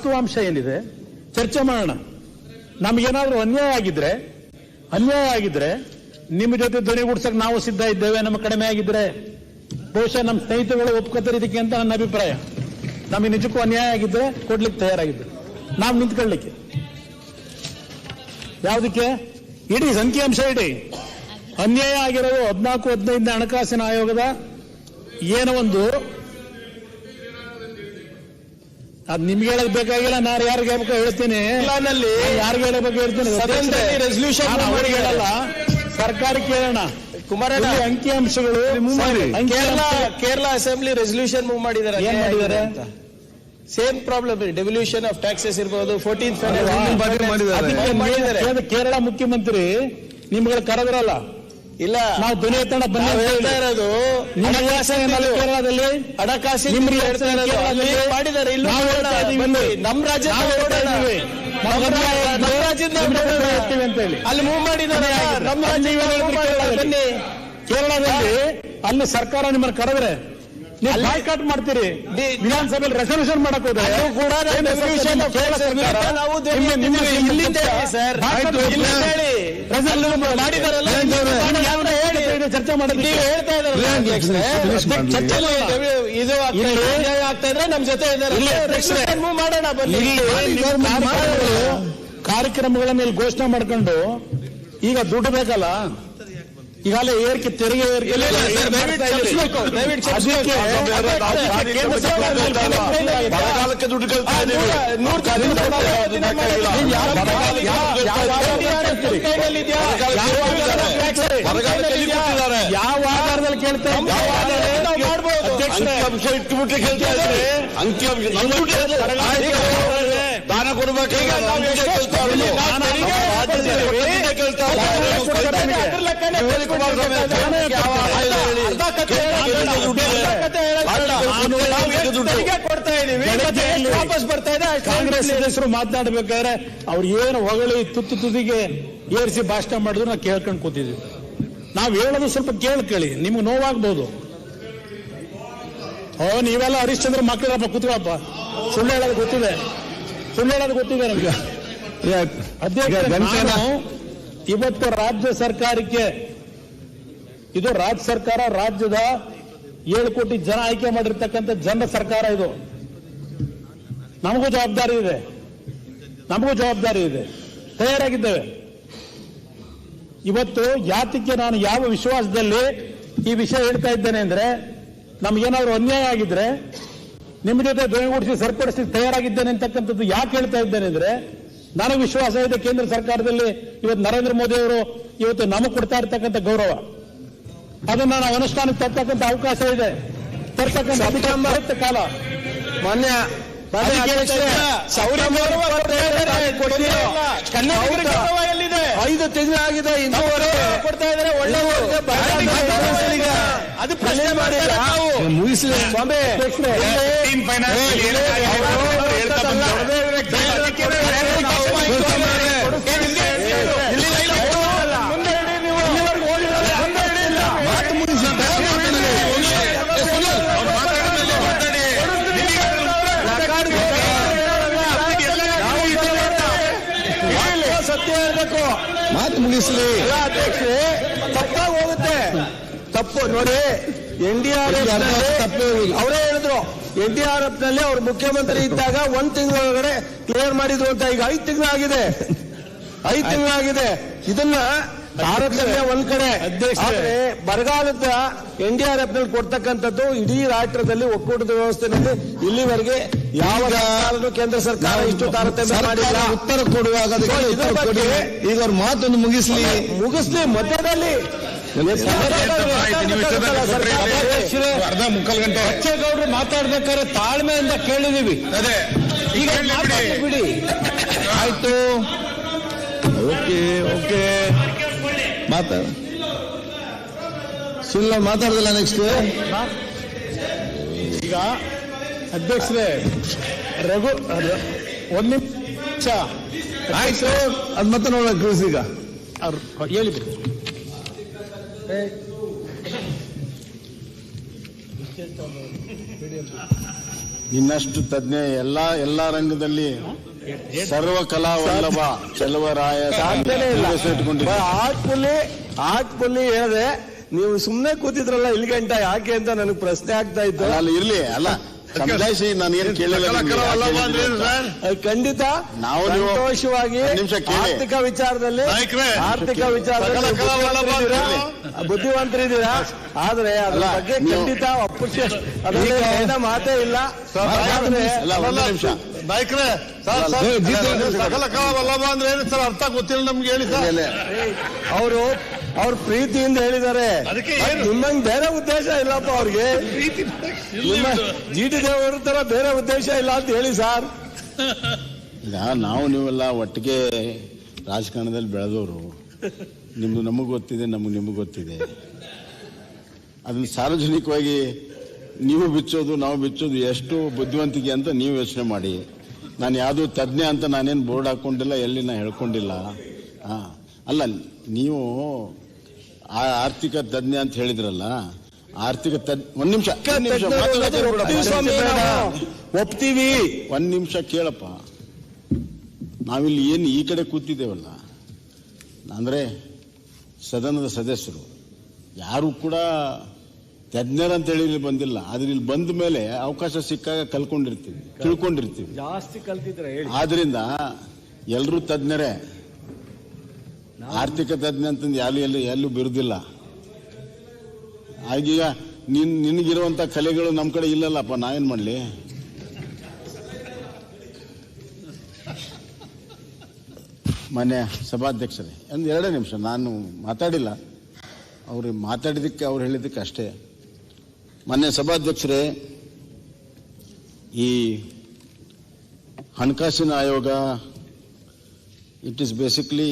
ವಾಸ್ತವಾಂಶ ಏನಿದೆ ಚರ್ಚೆ ಮಾಡೋಣ. ನಮಗೇನಾದ್ರೂ ಅನ್ಯಾಯ ಆಗಿದ್ರೆ ನಿಮ್ಮ ಜೊತೆ ಧ್ವನಿಗೂಡ್ಸಕ್ ನಾವು ಸಿದ್ಧ ಇದ್ದೇವೆ. ನಮ್ಮ ಕಡಿಮೆ ಆಗಿದ್ರೆ ಬಹುಶಃ ನಮ್ಮ ಸ್ನೇಹಿತರುಗಳು ಒಪ್ಕೋತಾರೆ ಇದಕ್ಕೆ ಅಂತ ನನ್ನ ಅಭಿಪ್ರಾಯ. ನಮಗೆ ನಿಜಕ್ಕೂ ಅನ್ಯಾಯ ಆಗಿದ್ರೆ ಕೊಡ್ಲಿಕ್ಕೆ ತಯಾರಾಗಿದ್ದೆ, ನಾವು ನಿಂತ್ಕೊಳ್ಳಿಕ್ಕೆ. ಯಾವುದಕ್ಕೆ? ಇಡೀ ಸಂಖ್ಯಾಂಶ ಇಡೀ ಅನ್ಯಾಯ ಆಗಿರೋದು 14-15 ಹಣಕಾಸಿನ ಆಯೋಗದ ಏನೋ ಒಂದು, ಅದು ನಿಮ್ಗೆ ಹೇಳಕ್ ಬೇಕಾಗಿಲ್ಲ, ನಾನು ಯಾರಿಗೆ ಹೇಳ್ಬೇಕು ಹೇಳ್ತೀನಿ, ಯಾರಿಗೆ ಹೇಳಬೇಕು ಹೇಳ್ತೀನಿ. ರೆಸಲ್ಯೂಷನ್ ಹೇಳಲ್ಲ, ಸರ್ಕಾರ ಕೇಳೋಣ. ಕುಮಾರಣ್ಣ ಅಂಕಿಅಂಶಗಳು ಕೇರಳ ಅಸೆಂಬ್ಲಿ ರೆಸಲ್ಯೂಷನ್ ಮೂವ್ ಮಾಡಿದ್ದಾರೆ. ಏನ್ ಮಾಡಿದ್ದಾರೆ? Same problem, devolution of taxes ಇರ್ಬೋದು. 14th ಕೇರಳ ಮುಖ್ಯಮಂತ್ರಿ ನಿಮ್ಗಳು ಕರೆದ್ರಲ್ಲ, ಇಲ್ಲ ನಾವು ಧ್ವನಿ ಎತ್ತೋಣ ಬನ್ನಿ ಹೇಳ್ತಾ ಇರೋದು. ಕೇರಳದಲ್ಲಿ ಹಣಕಾಸಿನ ಮಾಡಿದ್ದಾರೆ. ಇಲ್ಲ ನಮ್ಮ ರಾಜ್ಯದಿಂದ ಅಂತ ಹೇಳಿ ಅಲ್ಲಿ ಮೂವ್ ಮಾಡಿದ್ದಾರೆ. ನಮ್ಮ ರಾಜ್ಯ ಕೇರಳದಲ್ಲಿ ಅಲ್ಲಿ ಸರ್ಕಾರ ನಿಮ್ಮನ್ನು ಕರೆದ್ರೆ ಬಾಯ್ಕಾಟ್ ಮಾಡ್ತೀರಿ. ವಿಧಾನಸಭೆಯಲ್ಲಿ ರೆಸಲ್ಯೂಷನ್ ಮಾಡಕ್ ಹೋದ್ರೆ ಚರ್ಚೆ ಮಾಡಿದ್ರೆ ಇದು ಆಗ್ತಾ ಇದ್ರೆ ನಮ್ ಜೊತೆ ಮಾಡೋಣ. ಕಾರ್ಯಕ್ರಮಗಳನ್ನ ಇಲ್ಲಿ ಘೋಷಣೆ ಮಾಡ್ಕೊಂಡು ಈಗ ದುಡ್ಡು ಬೇಕಲ್ಲ, ಈಗಾಗಲೇ ಏರಿಕೆ ತೆರಿಗೆ ಏರಿಕೆ ಬರಗಾಲಕ್ಕೆ ದುಡ್ಡು ಕೇಳ್ತಾ ಇದ್ದೀವಿ. ಯಾವ ಆಧಾರದಲ್ಲಿ ಕೇಳ್ತಾ ಅಂಕಿಅಂಶ ಇಟ್ಟುಬಿಟ್ಟು ಕೇಳ್ತಾ ಇದ್ದಾರೆ. ಅಂಕಿಅಂಶ ದಾನ ಕೊಡ್ಬೇಕು. ವಾಪಸ್ ಬರ್ತಾ ಇದೆ. ಕಾಂಗ್ರೆಸ್ ಸದಸ್ಯರು ಮಾತನಾಡಬೇಕಾದ್ರೆ ಅವ್ರು ಏನು ಹೊಗಳಿ ತುದಿಗೆ ಏರಿಸಿ ಭಾಷಣ ಮಾಡಿದ್ರು ನಾವು ಕೇಳ್ಕೊಂಡು ಕೂತಿದ್ವಿ. ನಾವು ಹೇಳೋದು ಸ್ವಲ್ಪ ಕೇಳಿ, ನಿಮ್ಗೆ ನೋವಾಗ್ಬೋದು. ನೀವೆಲ್ಲ ಹರಿಶ್ಚಂದ್ರ ಮಕ್ಕಳಪ್ಪ ಕೂತ್ಕೊಳಪ್ಪ, ಸುಳ್ಳು ಹೇಳೋದು ಗೊತ್ತಿದೆ ನಮ್ಗೆ. ಅಧ್ಯಕ್ಷ, ಇವತ್ತು ರಾಜ್ಯ ಸರ್ಕಾರಕ್ಕೆ, ಇದು ರಾಜ್ಯ ಸರ್ಕಾರ, ರಾಜ್ಯದ 7 ಕೋಟಿ ಜನ ಆಯ್ಕೆ ಮಾಡಿರ್ತಕ್ಕಂಥ ಜನರ ಸರ್ಕಾರ ಇದು. ನಮಗೂ ಜವಾಬ್ದಾರಿ ಇದೆ, ತಯಾರಾಗಿದ್ದೇವೆ. ಇವತ್ತು ಯಾತಕ್ಕೆ ನಾನು ಯಾವ ವಿಶ್ವಾಸದಲ್ಲಿ ಈ ವಿಷಯ ಹೇಳ್ತಾ ಇದ್ದೇನೆ ಅಂದ್ರೆ, ನಮ್ಗೇನಾದ್ರು ಅನ್ಯಾಯ ಆಗಿದ್ರೆ ನಿಮ್ಮ ಜೊತೆ ಧ್ವನಿಗೂಡಿಸಿ ಸರಿಪಡಿಸಿ ತಯಾರಾಗಿದ್ದೇನೆ ಅಂತಕ್ಕಂಥದ್ದು ಯಾಕೆ ಹೇಳ್ತಾ ಇದ್ದೇನೆ ಅಂದ್ರೆ, ನನಗೆ ವಿಶ್ವಾಸ ಇದೆ ಕೇಂದ್ರ ಸರ್ಕಾರದಲ್ಲಿ ಇವತ್ತು ನರೇಂದ್ರ ಮೋದಿ ಅವರು ಇವತ್ತು ನಮಗೆ ಕೊಡ್ತಾ ಇರ್ತಕ್ಕಂಥ ಗೌರವ, ಅದನ್ನ ನಾವು ಅನುಷ್ಠಾನಕ್ಕೆ ತರ್ತಕ್ಕಂಥ ಅವಕಾಶ ಇದೆ, ತರ್ತಕ್ಕಂಥ ಕಾಲ. ಮಾನ್ಯ 5 ತಿಂಗಳಾಗಿದೆ, ಇನ್ನೂವರೆ ಕೊಡ್ತಾ ಇದ್ದಾರೆ. ಒಳ್ಳೆ ಅದು ಪ್ರಶ್ನೆ ಮಾಡಿಲ್ಲ. ಮುಗಿಸಲಿ ಸ್ವಾಮಿ. ಮಾತು ಮುಗಿಸಲಿ. ಅಧ್ಯಕ್ಷರೇ, ತಪ್ಪಾಗಿ ಹೋಗುತ್ತೆ. ತಪ್ಪು ನೋಡಿ, NDRF ಅವರೇ ಹೇಳಿದ್ರು, NDRF ನಲ್ಲಿ ಅವರು ಮುಖ್ಯಮಂತ್ರಿ ಇದ್ದಾಗ 1 ತಿಂಗಳೊಳಗಡೆ ಕ್ಲಿಯರ್ ಮಾಡಿದ್ರು ಅಂತ. ಈಗ 5 ತಿಂಗಳಾಗಿದೆ. ಇದನ್ನ ಭಾರತದಲ್ಲೇ ಒಂದ್ ಕಡೆ, ಆದ್ರೆ ಬರಗಾಲದ NDRF ನಲ್ಲಿ ಕೊಡ್ತಕ್ಕಂಥದ್ದು ಇಡೀ ರಾಷ್ಟ್ರದಲ್ಲಿ ಒಕ್ಕೂಟದ ವ್ಯವಸ್ಥೆಯಲ್ಲಿ ಇಲ್ಲಿವರೆಗೆ ಯಾವ ಕಾಲನೂ ಕೇಂದ್ರ ಸರ್ಕಾರ ಇಷ್ಟು ತಾರತಮ್ಯ ಮಾಡಿಲ್ಲ. ಉತ್ತರ ಕೊಡುವಾಗ ಈಗ ಅವ್ರ ಮಾತನ್ನು ಮುಗಿಸ್ಲಿ ಮಧ್ಯದಲ್ಲಿ. ಅರ್ಧ ಮುಕ್ಕಾಲು ಗಂಟೆ ಬಚ್ಚೇಗೌಡರು ಮಾತಾಡ್ಬೇಕಾದ್ರೆ ತಾಳ್ಮೆಯಿಂದ ಕೇಳಿದೀವಿ. ಈಗ ಬಿಡಿ, ಆಯ್ತು, ಓಕೆ ಸುಳ್ಳು ಮಾತಾಡ್ದಲ್ಲ. ನೆಕ್ಸ್ಟ್ ಈಗ ಅಧ್ಯಕ್ಷರೇ, ಒಂದು ನಿಮಿಷ ಆಯ್ತು, ಅದ್ ಮತ್ತೆ ನೋಡ್ಬೇಕು. ಈಗ ಅವ್ರು ಹೇಳಿದ್ರು ಇನ್ನಷ್ಟು ತಜ್ಞ ಎಲ್ಲಾ ರಂಗದಲ್ಲಿ ಸರ್ವ ಕಲಾ ವಲ್ಲಭ ಚೆಲುವರಾಯ ಸಾಧ್ಯನೇ ಇಲ್ಲ. ಇಟ್ಕೊಂಡಿದ್ದಾರೆ. ಆರ್ಟ್ಫುಲ್ಲಿ ಹೇಳಿದೆ, ನೀವು ಸುಮ್ನೆ ಕೂತಿದ್ರಲ್ಲ ಇಲ್ಲಿ ಗಂಟ ಯಾಕೆ ಅಂತ ನನಗೆ ಪ್ರಶ್ನೆ ಆಗ್ತಾ ಇತ್ತು. ಅಲ್ಲ ಇರ್ಲಿ, ಅಲ್ಲ ಸಮಜಾಯಿಸಿ ನಾನು ಏನು ಕೇಳಿಲ್ಲ ನಿಮ್ಗೆ. ಖಂಡಿತ ನಾವು ಸಂತೋಷವಾಗಿ ನಿಮಿಷ ಕೇಳಿ. ಆರ್ಥಿಕ ವಿಚಾರದಲ್ಲಿ ಬುದ್ಧಿವಂತರಿದ್ದೀರಾ, ಆದ್ರೆ ಅದ್ರ ಬಗ್ಗೆ ಖಂಡಿತ ಅದರಲ್ಲಿ ಮಾತೇ ಇಲ್ಲ. ಅಲ್ಲ, ಒಂದು ನಿಮಿಷ ನಾಯ್ಕ್ರೆ, ಸಕಲ ಕಲಾ ವಲ್ಲಭ ಅಂದ್ರೆ ಏನು ಸರ್ ಅರ್ಥ ಗೊತ್ತಿಲ್ಲ ನಮ್ಗೆ, ಹೇಳಿ ಸರ್. ಅವ್ರ ಪ್ರೀತಿಯಿಂದ ಹೇಳಿದ್ದಾರೆ, ಅದಕ್ಕೆ ಏನು? ನಿಮ್ಮಂಗ್ ಬೇರೆ ಉದ್ದೇಶ ಇಲ್ಲಪ್ಪ ಅವ್ರಿಗೆ. ಜಿ ಟಿ ದೇವರು ತರ ಬೇರೆ ಉದ್ದೇಶ ಇಲ್ಲ ಅಂತ ಹೇಳಿ ಸರ್. ಈಗ ನಾವು ನೀವೆಲ್ಲ ಒಟ್ಟಿಗೆ ರಾಜಕಾರಣದಲ್ಲಿ ಬೆಳೆದವರು, ನಿಮ್ದು ನಮಗೆ ಗೊತ್ತಿದೆ, ನಿಮಗೆ ಗೊತ್ತಿದೆ. ಅದನ್ನ ಸಾರ್ವಜನಿಕವಾಗಿ ನೀವು ಬಿಚ್ಚೋದು ನಾವು ಬಿಚ್ಚೋದು ಎಷ್ಟು ಬುದ್ಧಿವಂತಿಕೆ ಅಂತ ನೀವು ಯೋಚನೆ ಮಾಡಿ. ನಾನು ಯಾವುದು ತಜ್ಞ ಅಂತ ನಾನೇನು ಬೋರ್ಡ್ ಹಾಕೊಂಡಿಲ್ಲ, ಎಲ್ಲಿ ನಾ ಹೇಳ್ಕೊಂಡಿಲ್ಲ. ಅಲ್ಲ, ನೀವು ಆರ್ಥಿಕ ತಜ್ಞ ಅಂತ ಹೇಳಿದ್ರಲ್ಲ, ಆರ್ಥಿಕ ಒಂದ್ ನಿಮಿಷ ಒಪ್ತೀವಿ. ಒಂದ್ ನಿಮಿಷ ಕೇಳಪ್ಪ. ನಾವಿಲ್ಲಿ ಏನು ಈ ಕಡೆ ಕೂತಿದ್ದೇವಲ್ಲ, ಅಂದ್ರೆ ಸದನದ ಸದಸ್ಯರು ಯಾರು ಕೂಡ ತಜ್ಞರಂತ ಹೇಳಿ ಇಲ್ಲಿ ಬಂದಿಲ್ಲ. ಆದ್ರೆ ಇಲ್ಲಿ ಬಂದ ಮೇಲೆ ಅವಕಾಶ ಸಿಕ್ಕಾಗ ತಿಳ್ಕೊಂಡಿರ್ತೀವಿ. ಜಾಸ್ತಿ ಕಲ್ತಿದ್ರೆ ಹೇಳಿ. ಆದ್ರಿಂದ ಎಲ್ಲರೂ ತಜ್ಞರೇ. ಆರ್ಥಿಕ ತಜ್ಞ ಅಂತಂದು ಎಲ್ಲೂ ಬಿರುದಿಲ್ಲ. ಆಗೀಗ ನಿನಗಿರುವಂತ ಕಲೆಗಳು ನಮ್ಮ ಕಡೆ ಇಲ್ಲಲ್ಲಪ್ಪ, ನಾವೇನ್ ಮಾಡ್ಲಿ? ಮಾನ್ಯ ಸಭಾಧ್ಯಕ್ಷರೇ, ಒಂದು 2 ನಿಮಿಷ ನಾನು ಮಾತಾಡಿಲ್ಲ. ಅವ್ರು ಮಾತಾಡಿದಕ್ಕೆ ಅವ್ರು ಹೇಳಿದ್ದಕ್ಕೆ ಅಷ್ಟೇ. ಮಾನ್ಯ ಸಭಾಧ್ಯಕ್ಷರೇ, ಈ ಹಣಕಾಸಿನ ಆಯೋಗ ಇಟ್ ಈಸ್ ಬೇಸಿಕ್ಲಿ